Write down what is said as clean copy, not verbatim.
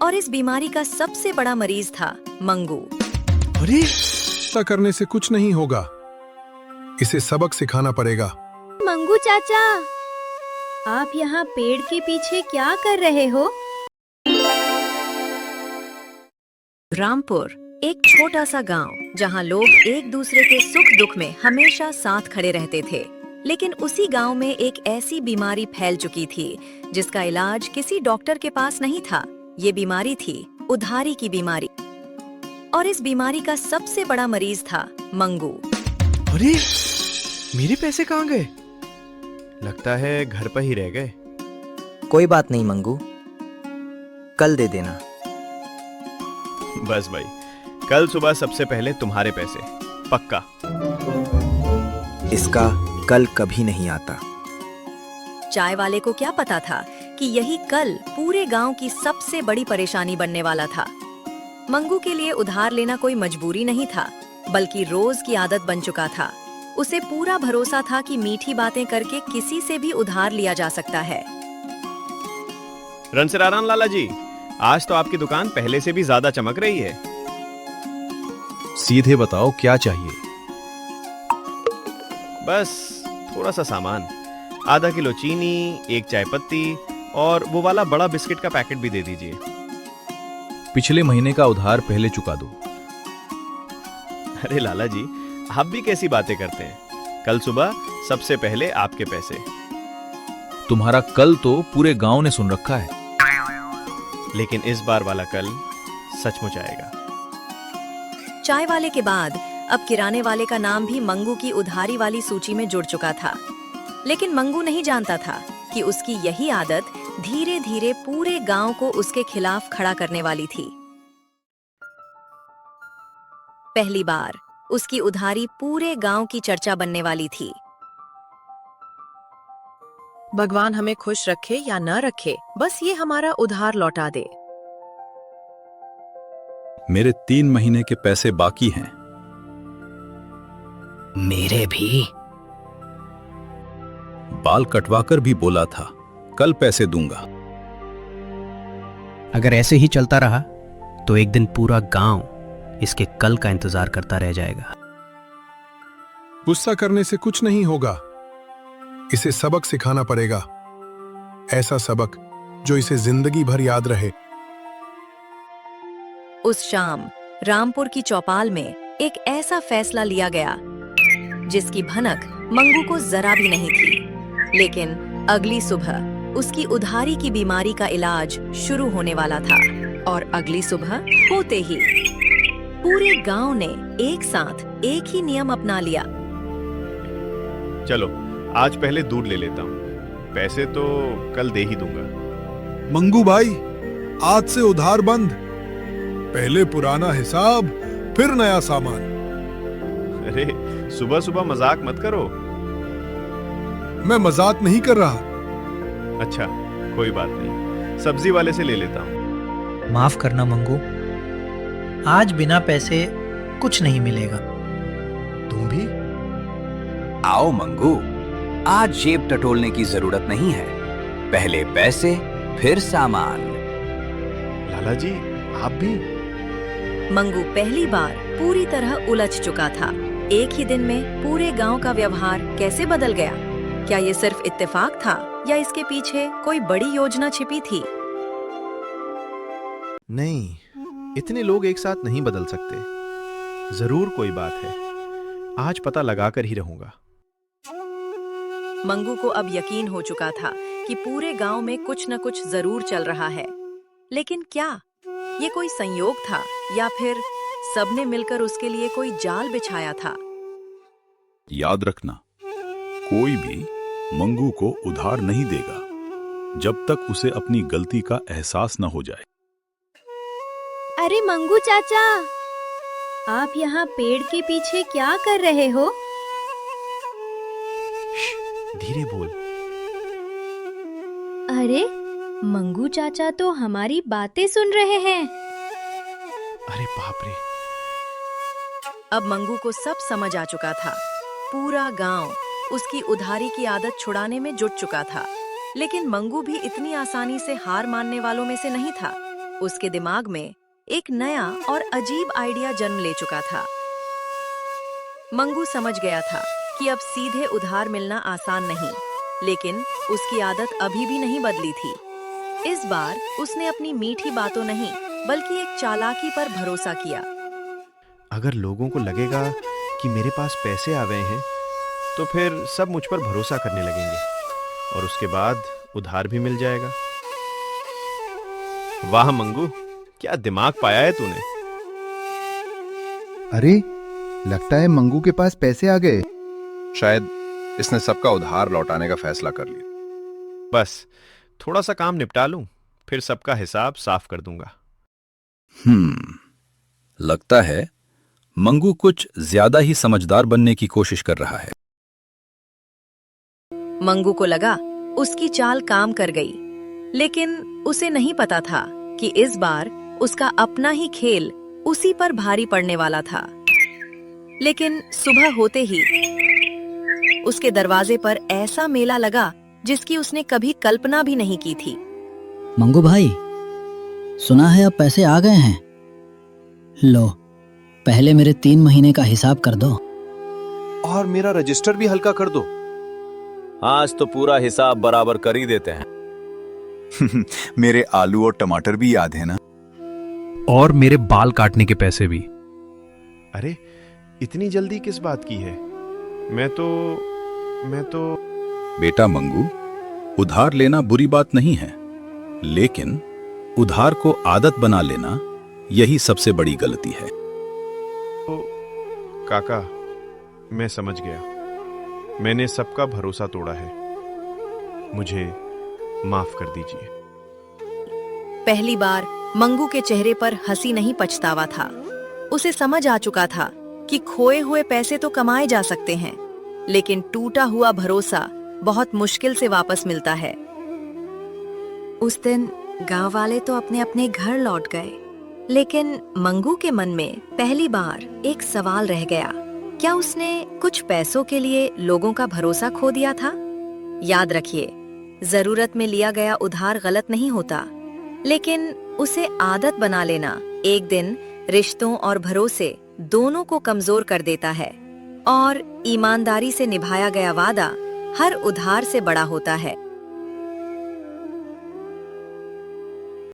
और इस बीमारी का सबसे बड़ा मरीज था मंगू। अरे, ऐसा करने से कुछ नहीं होगा। इसे सबक सिखाना पड़ेगा। मंगू चाचा, आप यहाँ पेड़ के पीछे क्या कर रहे हो? रामपुर एक छोटा सा गांव जहां लोग एक दूसरे के सुख दुख में हमेशा साथ खड़े रहते थे। लेकिन उसी गांव में एक ऐसी बीमारी फैल चुकी थी जिसका इलाज किसी डॉक्टर के पास नहीं था। ये बीमारी थी उधारी की बीमारी, और इस बीमारी का सबसे बड़ा मरीज था मंगू। अरे, मेरे पैसे कहाँ गए? लगता है घर पर ही रह गए। कोई बात नहीं मंगू, कल दे देना। बस भाई, कल सुबह सबसे पहले तुम्हारे पैसे, पक्का। इसका कल कभी नहीं आता। चाय वाले को क्या पता था कि यही कल पूरे गांव की सबसे बड़ी परेशानी बनने वाला था। मंगू के लिए उधार लेना कोई मजबूरी नहीं था, बल्कि रोज की आदत बन चुका था। उसे पूरा भरोसा था कि मीठी बातें करके किसी से भी उधार लिया जा सकता है। रणसिरारान लाला जी, आज तो आपकी दुकान पहले से भी ज्यादा चमक रही है। सीधे बताओ क्या चाहिए? बस थोड़ा सा सामान, आधा किलो चीनी, एक चाय पत्ती और वो वाला बड़ा बिस्किट का पैकेट भी दे दीजिए। पिछले महीने का उधार पहले चुका दो। अरे लाला जी, आप भी कैसी बातें करते हैं। कल सुबह सबसे पहले आपके पैसे। तुम्हारा कल तो पूरे गांव ने सुन रखा है। लेकिन इस बार वाला कल सचमुच आएगा। चाय वाले के बाद अब किराने वाले का नाम भी मंगू की उधारी वाली सूची में जुड़ चुका था। लेकिन मंगू नहीं जानता था कि उसकी यही आदत धीरे धीरे पूरे गांव को उसके खिलाफ खड़ा करने वाली थी। पहली बार उसकी उधारी पूरे गांव की चर्चा बनने वाली थी। भगवान हमें खुश रखे या न रखे, बस ये हमारा उधार लौटा दे। मेरे 3 महीने के पैसे बाकी हैं। मेरे भी। बाल कटवाकर भी बोला था कल पैसे दूंगा। अगर ऐसे ही चलता रहा तो एक दिन पूरा गांव इसके कल का इंतजार करता रह जाएगा। गुस्सा करने से कुछ नहीं होगा। इसे सबक सिखाना पड़ेगा, ऐसा सबक जो इसे जिंदगी भर याद रहे। उस शाम रामपुर की चौपाल में एक ऐसा फैसला लिया गया जिसकी भनक मंगू को जरा भी नहीं थी। लेकिन अगली सुबह उसकी उधारी की बीमारी का इलाज शुरू होने वाला था, और अगली सुबह होते ही पूरे गांव ने एक साथ एक ही नियम अपना लिया। चलो, आज पहले दूध ले लेता हूँ, पैसे तो कल दे ही दूंगा। मंगू भाई, आज से उधार बंद। पहले पुराना हिसाब, फिर नया सामान। अरे, सुबह सुबह मजाक मत करो। मैं मजाक नहीं कर रहा। अच्छा, कोई बात नहीं, सब्जी वाले से ले लेता हूँ। माफ करना मंगू, आज बिना पैसे कुछ नहीं मिलेगा। तुम भी? आओ मंगू, आज जेब टटोलने की जरूरत नहीं है। पहले पैसे, फिर सामान। लाला जी, आप भी? मंगू पहली बार पूरी तरह उलझ चुका था। एक ही दिन में पूरे गांव का व्यवहार कैसे बदल गया? क्या ये सिर्फ इत्तेफाक था या इसके पीछे कोई बड़ी योजना छिपी थी? नहीं, इतने लोग एक साथ नहीं बदल सकते। जरूर कोई बात है। आज पता लगाकर ही रहूंगा। मंगू को अब यकीन हो चुका था कि पूरे गांव में कुछ न कुछ जरूर चल रहा है। लेकिन क्या ये कोई संयोग था या फिर सबने मिलकर उसके लिए कोई जाल बिछाया था? याद रखना, कोई भी मंगू को उधार नहीं देगा जब तक उसे अपनी गलती का एहसास न हो जाए। अरे मंगू चाचा, आप यहाँ पेड़ के पीछे क्या कर रहे हो? धीरे बोल। अरे, मंगू चाचा तो हमारी बातें सुन रहे हैं। अरे बाप रे! अब मंगू को सब समझ आ चुका था। पूरा गांव उसकी उधारी की आदत छुड़ाने में जुट चुका था। लेकिन मंगू भी इतनी आसानी से हार मानने वालों में से नहीं था। उसके दिमाग में एक नया और अजीब आइडिया जन्म ले चुका था। मंगू समझ गया था कि अब सीधे उधार मिलना आसान नहीं, लेकिन उसकी आदत अभी भी नहीं बदली थी। इस बार उसने अपनी मीठी बातों नहीं बल्कि एक चालाकी पर भरोसा किया। अगर लोगों को लगेगा कि मेरे पास पैसे आ गए हैं तो फिर सब मुझ पर भरोसा करने लगेंगे और उसके बाद उधार भी मिल जाएगा। वाह मंगू, क्या दिमाग पाया है तूने। अरे, लगता है मंगू के पास पैसे आ गए। शायद इसने सबका उधार लौटाने का फैसला कर लिया। बस थोड़ा सा काम निपटा लूं, फिर सबका हिसाब साफ कर दूंगा। लगता है मंगू कुछ ज्यादा ही समझदार बनने की कोशिश कर रहा है। मंगू को लगा उसकी चाल काम कर गई, लेकिन उसे नहीं पता था कि इस बार उसका अपना ही खेल उसी पर भारी पड़ने वाला था। लेकिन सुबह होते ही उसके दरवाजे पर ऐसा मेला लगा जिसकी उसने कभी कल्पना भी नहीं की थी। मंगू भाई, सुना है अब पैसे आ गए हैं। लो, पहले मेरे 3 महीने का हिसाब कर दो। और मेरा रजिस्टर भी हल्का कर दो। आज तो पूरा हिसाब बराबर कर ही देते हैं। मेरे आलू और टमाटर भी याद है ना? और मेरे बाल काटने के पैसे भी। अरे, इतनी जल्दी किस बात की है? मैं तो बेटा मंगू, उधार लेना बुरी बात नहीं है, लेकिन उधार को आदत बना लेना यही सबसे बड़ी गलती है। तो काका, मैं समझ गया। मैंने सबका भरोसा तोड़ा है। मुझे माफ कर दीजिए। पहली बार मंगू के चेहरे पर हंसी नहीं पछतावा था। उसे समझ आ चुका था कि खोए हुए पैसे तो कमाए जा सकते हैं, लेकिन टूटा हुआ भरोसा बहुत मुश्किल से वापस मिलता है। उस दिन गांव वाले तो अपने अपने घर लौट गए, लेकिन मंगू के मन में पहली बार एक सवाल रह गया। क्या उसने कुछ पैसों के लिए लोगों का भरोसा खो दिया था? याद रखिए, जरूरत में लिया गया उधार गलत नहीं होता, लेकिन उसे आदत बना लेना एक दिन रिश्तों और भरोसे दोनों को कमजोर कर देता है। और ईमानदारी से निभाया गया वादा हर उधार से बड़ा होता है।